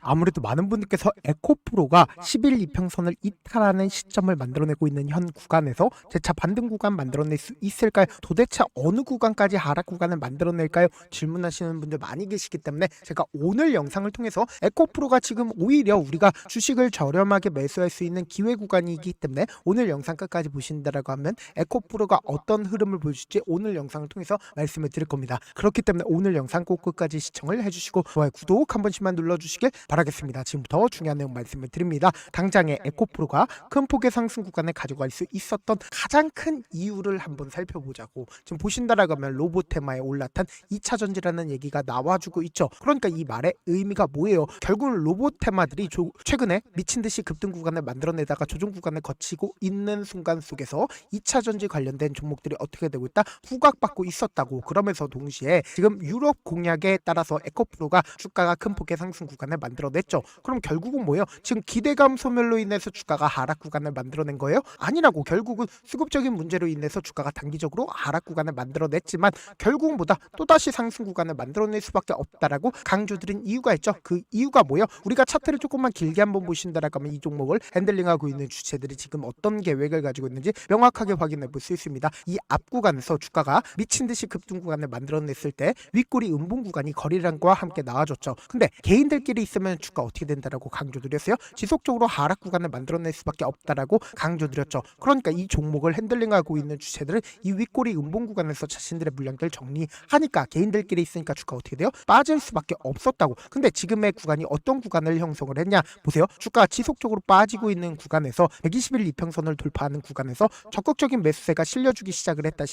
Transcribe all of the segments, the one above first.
아무래도 많은 분들께서 에코프로가 11 이평선을 이탈하는 시점을 만들어내고 있는 현 구간에서 재차 반등 구간 만들어낼 수 있을까요? 도대체 어느 구간까지 하락 구간을 만들어낼까요? 질문하시는 분들 많이 계시기 때문에 제가 오늘 영상을 통해서 에코프로가 지금 오히려 우리가 주식을 저렴하게 매수할 수 있는 기회 구간이기 때문에 오늘 영상 끝까지 보신다라고 하면 에코프로가 어떤 흐름을 보여줄지 오늘 영상을 통해서 말씀을 드릴 겁니다. 그렇기 때문에 오늘 영상 꼭 끝까지 시청을 해주시고 좋아요, 구독 한 번씩만 눌러주시길 바라겠습니다. 지금부터 중요한 내용 말씀을 드립니다. 당장의 에코프로가 큰 폭의 상승 구간에 가져갈 수 있었던 가장 큰 이유를 한번 살펴보자고. 지금 보신다라고 하면 로보테마에 올라탄 2차 전지라는 얘기가 나와주고 있죠. 그러니까 이 말의 의미가 뭐예요? 결국은 로보테마들이 최근에 미친듯이 급등 구간을 만들어내다가 조정 구간을 거치고 있는 순간 속에서 2차 전지 관련된 종목들이 어떻게 되고 있다? 후각받고 있었다고. 그러면서 동시에 지금 유럽 공약에 따라서 에코프로가 주가가 큰 폭의 상승 구간을 만들어냈죠. 그럼 결국은 뭐예요? 지금 기대감 소멸로 인해서 주가가 하락 구간을 만들어낸 거예요? 아니라고. 결국은 수급적인 문제로 인해서 주가가 단기적으로 하락 구간을 만들어냈지만 결국은 보다 또다시 상승 구간을 만들어낼 수밖에 없다라고 강조드린 이유가 있죠. 그 이유가 뭐예요? 우리가 차트를 조금만 길게 한번 보신다라고 하면 이 종목을 핸들링하고 있는 주체들이 지금 어떤 계획을 가지고 있는지 명확하게 확인해 볼 수 있습니다. 이 앞 구간에서 주가가 미친듯이 급등 구간을 만들어냈을 때 윗꼬리 음봉 구간이 거래량과 함께 나와줬죠. 근데 개인들끼리 있으면 주가 어떻게 된다라고 강조드렸어요. 지속적으로 하락 구간을 만들어낼 수밖에 없다라고 강조드렸죠. 그러니까 이 종목을 핸들링하고 있는 주체들은 이 윗꼬리 음봉 구간에서 자신들의 물량들 정리하니까 개인들끼리 있으니까 주가 어떻게 돼요? 빠질 수밖에 없었다고. 근데 지금의 구간이 어떤 구간을 형성을 했냐 보세요. 주가가 지속적으로 빠지고 있는 구간에서 121 이평선을 돌파하는 구간에서 적극적인 매수세가 실려주기 시작을 했다.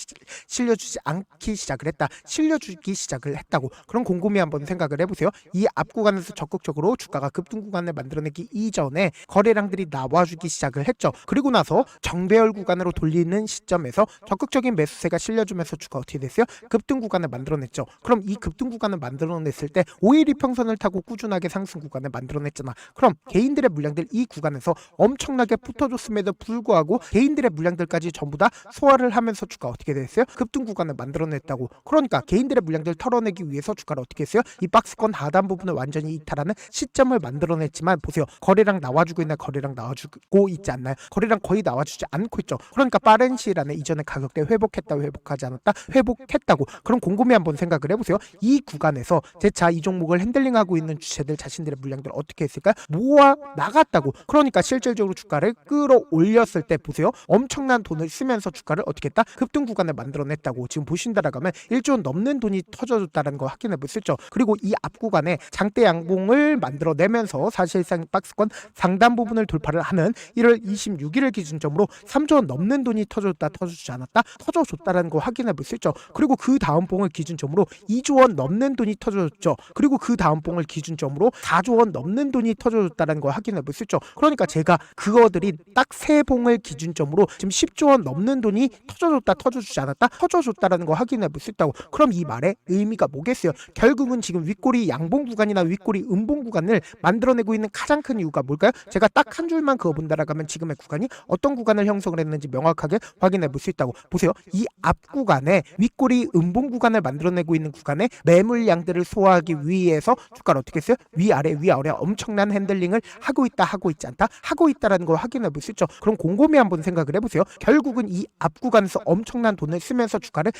실려주지 않기 시작을 했다. 실려주기 시작을 했다고. 그럼 곰곰이 한번 생각을 해보세요. 이 앞 구간에서 적극적으로 주가가 급등 구간을 만들어내기 이전에 거래량들이 나와주기 시작을 했죠. 그리고 나서 정배열 구간으로 돌리는 시점에서 적극적인 매수세가 실려주면서 주가 어떻게 됐어요? 급등 구간을 만들어냈죠. 그럼 이 급등 구간을 만들어냈을 때 5일 이평선을 타고 꾸준하게 상승 구간을 만들어냈잖아. 그럼 개인들의 물량들 이 구간에서 엄청나게 붙어줬음에도 불구하고 개인들의 물량들까지 전부 다 소화를 하면서 주가 어떻게 됐어요? 급등 구간을 만들어냈다고. 그러니까 개인들의 물량들 털어내기 위해서 주가를 어떻게 했어요? 이 박스권 하단 부분을 완전히 이탈하는 시점을 만들어냈지만 보세요. 거래량 나와주고 있나? 거래량 나와주고 있지 않나요? 거래량 거의 나와주지 않고 있죠. 그러니까 빠른 시일 안에 이전의 가격대 회복했다, 회복하지 않았다, 회복했다고. 그럼 곰곰이 한번 생각을 해보세요. 이 구간에서 재차 이 종목을 핸들링하고 있는 주체들 자신들의 물량들 어떻게 했을까요? 모아 나갔다고. 그러니까 실질적으로 주가를 끌어올렸을 때 보세요. 엄청난 돈을 쓰면서 주가를 어떻게 했다? 급등 구간을 만들어냈다고. 지금 보신다라고 하면 1조 원 넘는 돈이 터져줬다는 거 확인해 볼 수 있죠. 그리고 이 앞 구간에 장대 양봉을 만들어내면서 사실상 박스권 상단 부분을 돌파를 하는 1월 26일을 기준점으로 3조 원 넘는 돈이 터져줬다, 터져주지 않았다, 터져줬다라는 거 확인해 볼 수 있죠. 그리고 그 다음 봉을 기준점으로 2조 원 넘는 돈이 터져줬죠. 그리고 그 다음 봉을 기준점으로 4조 원 넘는 돈이 터져줬다는 거 확인해 볼 수 있죠. 그러니까 제가 그거들이 딱 세 봉을 기준점으로 지금 10조 원 넘는 돈이 터져줬다, 터져주지 않았다, 터져줬다라는 거 확인해 볼 수 있다고. 그럼 이 말의 의미가 뭐겠어요? 결국은 지금 윗꼬리 양봉 구간이나 윗꼬리 음봉 구간을 만들어내고 있는 가장 큰 이유가 뭘까요? 제가 딱 한 줄만 그어본다라고 하면 지금의 구간이 어떤 구간을 형성을 했는지 명확하게 확인해 볼 수 있다고. 보세요. 이 앞 구간에 윗꼬리 음봉 구간을 만들어내고 있는 구간에 매물량들을 소화하기 위해서 주가를 어떻게 했어요? 위아래 엄청난 핸들링을 하고 있다, 하고 있지 않다, 하고 있다라는 걸 확인해 볼 수 있죠. 그럼 곰곰이 한번 생각을 해보세요. 결국은 이 앞 구간에서 엄청난 돈을 쓰면서 주가를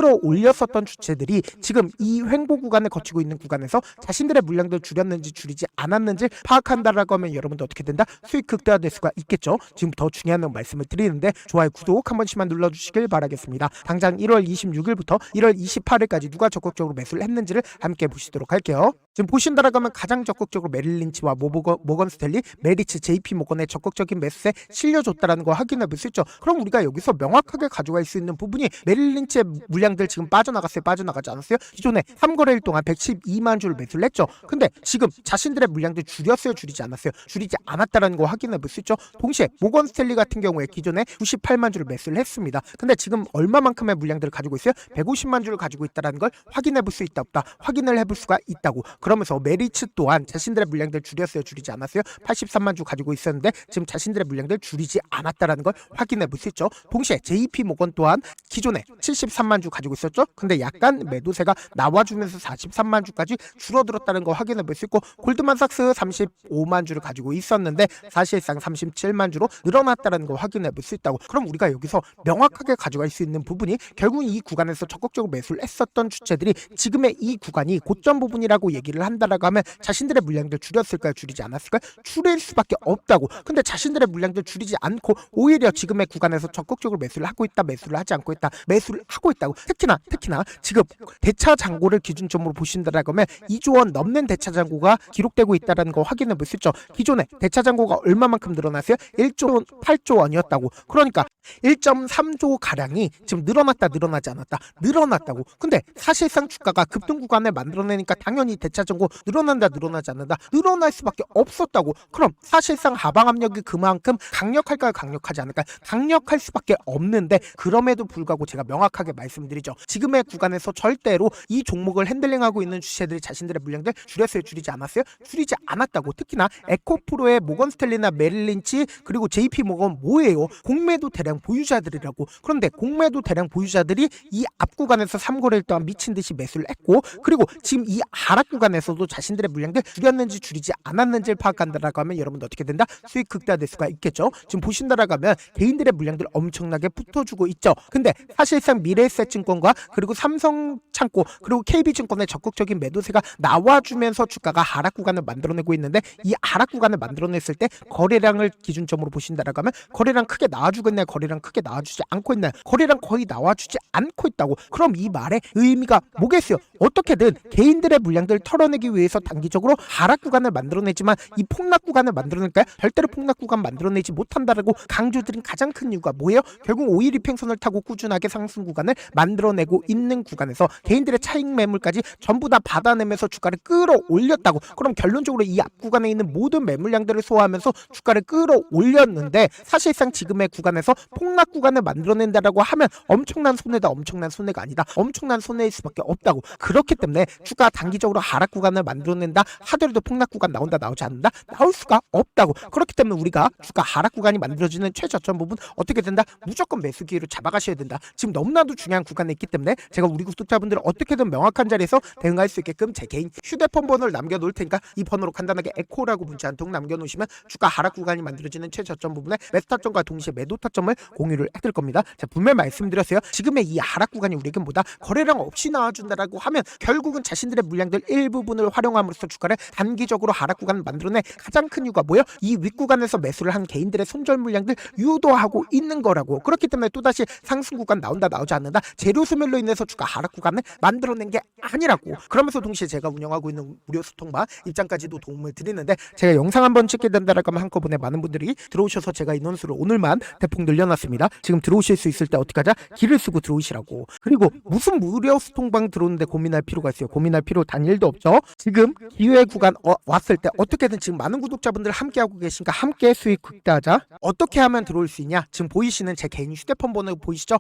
끌어올렸었던 주체들이 지금 이 횡보 구간을 거치고 있는 구간에서 자신들의 물량들 줄였는지 줄이지 않았는지 파악한다라고 하면 여러분도 어떻게 된다? 수익 극대화될 수가 있겠죠. 지금부터 중요한 말씀을 드리는데 좋아요, 구독 한 번씩만 눌러주시길 바라겠습니다. 당장 1월 26일부터 1월 28일까지 누가 적극적으로 매수를 했는지를 함께 보시도록 할게요. 지금 보신다라고 하면 가장 적극적으로 메릴 린치와 모건 스탠리, 메리츠, JP 모건의 적극적인 매수세 실려줬다라는 거 확인해 볼 수 있죠. 그럼 우리가 여기서 명확하게 가져갈 수 있는 부분이 메릴 린치의 물량들 지금 빠져나갔어요? 빠져나가지 않았어요? 기존에 3거래일 동안 112만 주를 매수를 했죠. 근데 지금 자신들의 물량들 줄였어요? 줄이지 않았어요? 줄이지 않았다라는 거 확인해 볼 수 있죠. 동시에 모건 스탠리 같은 경우에 기존에 98만 주를 매수를 했습니다. 근데 지금 얼마만큼의 물량들을 가지고 있어요? 150만 주를 가지고 있다는 걸 확인해 볼 수 있다, 없다? 확인을 해볼 수가 있다고. 그러면서 메리츠 또한 자신들의 물량들 줄였어요? 줄이지 않았어요? 83만 주 가지고 있었는데 지금 자신들의 물량들 줄이지 않았다라는 걸 확인해 볼 수 있죠. 동시에 JP 모건 또한 기존에 73만 주 가지고 있었죠. 근데 약간 매도세가 나와주면서 43만 주까지 줄어들었다는 거 확인해 볼 수 있고 있었고 골드만삭스 35만 주를 가지고 있었는데 사실상 37만 주로 늘어났다는 걸 확인해 볼 수 있다고. 그럼 우리가 여기서 명확하게 가져갈 수 있는 부분이 결국 이 구간에서 적극적으로 매수를 했었던 주체들이 지금의 이 구간이 고점 부분이라고 얘기를 한다라고 하면 자신들의 물량들 줄였을까요? 줄이지 않았을까요? 줄일 수밖에 없다고. 근데 자신들의 물량들 줄이지 않고 오히려 지금의 구간에서 적극적으로 매수를 하고 있다, 매수를 하지 않고 있다, 매수를 하고 있다고. 특히나 지금 대차 잔고를 기준점으로 보신다라고 하면 2조 원 넘는 대차 잔고가 기록되고 있다는 거 확인해 볼 수 있죠. 기존에 대차 잔고가 얼마만큼 늘어났어요? 1조 8조 원이었다고. 그러니까 1.3조 가량이 지금 늘어나지 않았다. 늘어났다고. 근데 사실상 주가가 급등 구간을 만들어내니까 당연히 대차 잔고 늘어나지 않는다. 늘어날 수밖에 없었다고. 그럼 사실상 하방 압력이 그만큼 강력할까요? 강력하지 않을까요? 강력할 수밖에 없는데 그럼에도 불구하고 제가 명확하게 말씀드리죠. 지금의 구간에서 절대로 이 종목을 핸들링하고 있는 주체들이 자신들의 물량들 줄였어요? 줄이지 않았어요? 줄이지 않았다고. 특히나 에코프로의 모건스탠리나 메릴린치 그리고 JP모건 뭐예요? 공매도 대량 보유자들이라고. 그런데 공매도 대량 보유자들이 이 앞 구간에서 3거래일 동안 미친 듯이 매수를 했고 그리고 지금 이 하락 구간에서도 자신들의 물량들 줄였는지 줄이지 않았는지를 파악한다라고 하면 여러분들 어떻게 된다? 수익 극대화될 수가 있겠죠. 지금 보신다라고 하면 개인들의 물량들 엄청나게 붙어주고 있죠. 근데 사실상 미래에셋증권과 그리고 삼성창고 그리고 KB증권의 적극적인 매도세가 나와주면서 주가가 하락 구간을 만들어내고 있는데 이 하락 구간을 만들어냈을 때 거래량을 기준점으로 보신다라고 하면 거래량 크게 나와주고 있나요? 거래량 크게 나와주지 않고 있나요? 거래량 거의 나와주지 않고 있다고. 그럼 이 말의 의미가 뭐겠어요? 어떻게든 개인들의 물량들을 털어내기 위해서 단기적으로 하락 구간을 만들어내지만 이 폭락 구간을 만들어낼까요? 절대로 폭락 구간 만들어내지 못한다라고 강조드린 가장 큰 이유가 뭐예요? 결국 5일 이평선을 타고 꾸준하게 상승 구간을 만들어내고 있는 구간에서 개인들의 차익 매물까지 전부 다 받아내면서 주가를 끌어올렸다고. 그럼 결론적으로 이 앞 구간에 있는 모든 매물량들을 소화하면서 주가를 끌어올렸는데 사실상 지금의 구간에서 폭락 구간을 만들어낸다라고 하면 엄청난 손해다. 엄청난 손해가 아니다. 엄청난 손해일 수밖에 없다고. 그렇기 때문에 주가 단기적으로 하락 구간을 만들어낸다 하더라도 폭락 구간 나온다 나오지 않는다 나올 수가 없다고. 그렇기 때문에 우리가 주가 하락 구간이 만들어지는 최저점 부분 어떻게 된다? 무조건 매수 기회로 잡아가셔야 된다. 지금 너무나도 중요한 구간에 있기 때문에 제가 우리 구독자분들을 어떻게든 명확한 자리에서 대응할 수 있게끔 제 개인 휴대폰 번호를 남겨놓을 테니까 이 번호로 간단하게 에코라고 문자 한 통 남겨놓으시면 주가 하락 구간이 만들어지는 최저점 부분에 매수 타점과 동시에 매도 타점을 공유를 해드릴 겁니다. 자, 분명히 말씀드렸어요. 지금의 이 하락 구간이 우리에게 뭐다? 거래량 없이 나와준다라고 하면 결국은 자신들의 물량들 일부분을 활용함으로써 주가를 단기적으로 하락 구간을 만들어내 가장 큰 이유가 뭐예요? 이 윗구간에서 매수를 한 개인들의 손절 물량들 유도하고 있는 거라고. 그렇기 때문에 또다시 상승 구간 나온다 나오지 않는다 재료 소멸로 인해서 주가 하락 구간을 만들어낸 게 아니라고. 그러면서 동시에 제가 운영하고 있는 무료 소통방 입장까지도 도움을 드리는데 제가 영상 한번 찍게 된다라고 하면 한꺼번에 많은 분들이 들어오셔서 제가 인원수를 오늘만 대폭 늘려놨습니다. 지금 들어오실 수 있을 때 어떻게 하자? 길을 쓰고 들어오시라고. 그리고 무슨 무료 소통방 들어오는데 고민할 필요가 있어요? 고민할 필요 단 1도 없죠. 지금 기회 구간 왔을 때 어떻게든 지금 많은 구독자분들 함께하고 계시니까 함께 수익 극대화하자. 어떻게 하면 들어올 수 있냐? 지금 보이시는 제 개인 휴대폰 번호 보이시죠?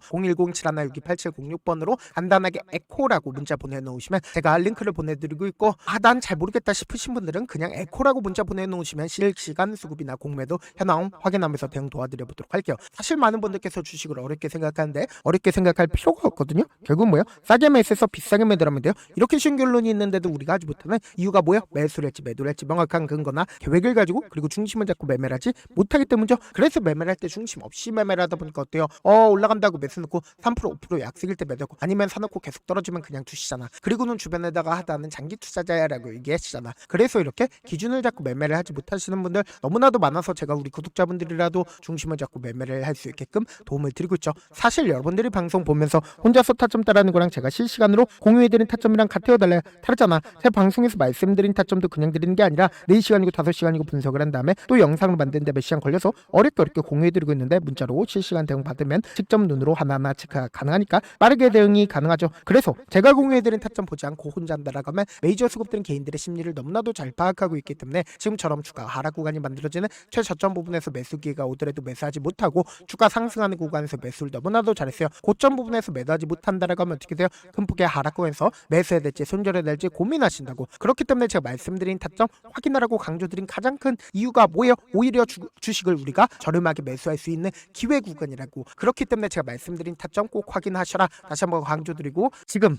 010-7162-8706번으로 간단하게 에코라고 문자 보내놓으시면 제가 링크를 보내드리고 있고 난 잘 모르겠다 싶으신 분들은 그냥 에코라고 문자 보내놓으시면 실시간 수급이나 공매도 현황 확인하면서 대응 도와드려 보도록 할게요. 사실 많은 분들께서 주식을 어렵게 생각하는데 어렵게 생각할 필요가 없거든요. 결국 뭐예요? 싸게 매수해서 비싸게 매도하면 돼요. 이렇게 쉬운 결론이 있는데도 우리가 하지 못하는 이유가 뭐예요? 매수를 할지 매도를 할지 명확한 근거나 계획을 가지고 그리고 중심을 잡고 매매를 하지 못하기 때문이죠. 그래서 매매를 할 때 중심 없이 매매를 하다 보니까 어때요? 올라간다고 매수 넣고 3% 5% 약속일 때 매도하고 아니면 사놓고 계속 떨어지면 그냥 두시잖아. 그리고는 주변에다가 하다는 장기 투자자야라고 얘기하시잖아. 그래서 이렇게 기준을 잡고 매매를 하지 못하시는 분들 너무나도 많아서 제가 우리 구독자분들이라도 중심을 잡고 매매를 할 수 있게끔 도움을 드리고 있죠. 사실 여러분들이 방송 보면서 혼자서 타점 따라하는 거랑 제가 실시간으로 공유해드린 타점이랑 같아요 달라요? 다르잖아. 제가 방송에서 말씀드린 타점도 그냥 드리는 게 아니라 4시간이고 5시간이고 분석을 한 다음에 또 영상을 만드는데 몇 시간 걸려서 어렵게 공유해드리고 있는데 문자로 실시간 대응 받으면 직접 눈으로 하나하나 체크가 가능하니까 빠르게 대응이 가능하죠. 그래서 제가 공유해드린 타점 보지 않고 혼자 한다라고 하면 메이저 수급들은 개인들의 심리를 너무나도 잘 파악하고 있기 때문에 지금처럼 주가 하락 구간이 만들어지는 최저점 부분에서 매수 기회가 오더라도 매수하지 못하고 주가 상승하는 구간에서 매수를 너무나도 잘했어요. 고점 부분에서 매도하지 못한다라고 하면 어떻게 돼요? 큰 폭의 하락 구간에서 매수해야 될지 손절해야 될지 고민하신다고. 그렇기 때문에 제가 말씀드린 타점 확인하라고 강조드린 가장 큰 이유가 뭐예요? 오히려 주식을 우리가 저렴하게 매수할 수 있는 기회 구간이라고. 그렇기 때문에 제가 말씀드린 타점 꼭 확인하셔라 다시 한번 강조드리고 지금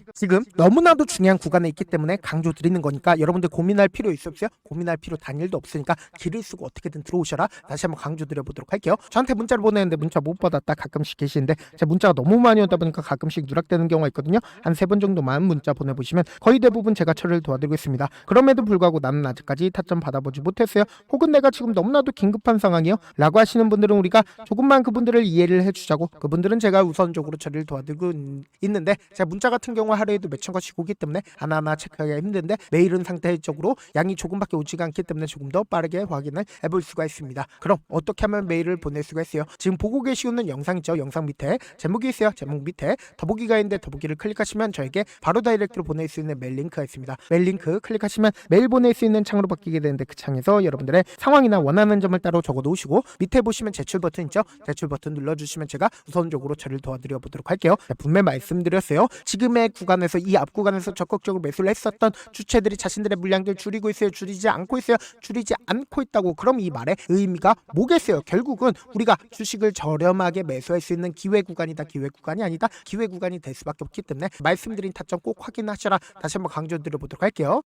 너무나도 중요한 구간에 있기 때문에 강조드리는 거니까 여러분들 여러분들 고민할 필요 있었어요? 고민할 필요 단일도 없으니까 길을 쓰고 어떻게든 들어오셔라. 다시 한번 강조드려보도록 할게요. 저한테 문자를 보내는데 문자 못 받았다 가끔씩 계시는데 제 문자가 너무 많이 오다 보니까 가끔씩 누락되는 경우가 있거든요. 한 3번 정도만 문자 보내보시면 거의 대부분 제가 처리를 도와드리고 있습니다. 그럼에도 불구하고 나는 아직까지 타점 받아보지 못했어요. 혹은 내가 지금 너무나도 긴급한 상황이요 라고 하시는 분들은 우리가 조금만 그분들을 이해를 해주자고, 그분들은 제가 우선적으로 처리를 도와드리고 있는데 제가 문자 같은 경우 하루에도 몇천 건씩 오기 때문에 하나하나 체크하기가 힘든데 메일은 상대적으로 양이 조금밖에 오지가 않기 때문에 조금 더 빠르게 확인을 해볼 수가 있습니다. 그럼 어떻게 하면 메일을 보낼 수가 있어요? 지금 보고 계시는 영상 있죠? 영상 밑에 제목이 있어요. 제목 밑에 더보기가 있는데 더보기를 클릭하시면 저에게 바로 다이렉트로 보낼 수 있는 메일 링크가 있습니다. 메일 링크 클릭하시면 메일 보낼 수 있는 창으로 바뀌게 되는데 그 창에서 여러분들의 상황이나 원하는 점을 따로 적어 놓으시고 밑에 보시면 제출 버튼 있죠? 제출 버튼 눌러주시면 제가 우선적으로 처리를 도와드려 보도록 할게요. 분명히 말씀드렸어요. 지금의 구간에서 이 앞 구간에서 적극적으로 매수를 했었던 주체들이 자신들의 물량들 줄이고 있어요? 줄이지 않고 있어요? 줄이지 않고 있다고. 그럼 이 말의 의미가 뭐겠어요? 결국은 우리가 주식을 저렴하게 매수할 수 있는 기회 구간이다, 기회 구간이 아니다, 기회 구간이 될 수밖에 없기 때문에 말씀드린 타점 꼭 확인하셔라. 다시 한번 강조드려 보도록 할게요.